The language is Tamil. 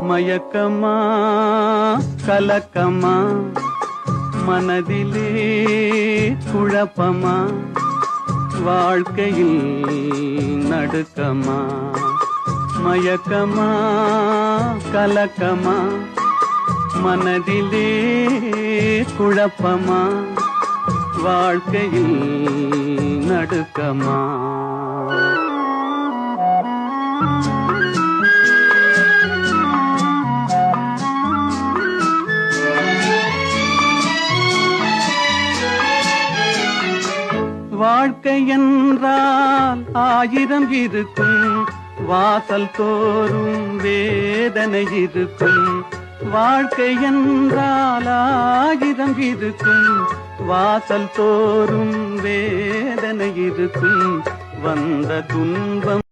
மயக்கமா கலக்கமா மனதிலே குழப்பமா வாழ்க்கையில் நடுக்கமா மயக்கமா கலக்கமா மனதிலே குழப்பமா வாழ்க்கையில் நடுக்கமா வாழ்க்கை என்றால் ஆயிரம் இருக்கும் வாசல் தோறும் வேதனை இருக்கும் வாழ்க்கை என்றால் ஆயிரம் இருக்கும் வாசல் தோறும் வேதனை இருக்கும் வந்த துன்பம்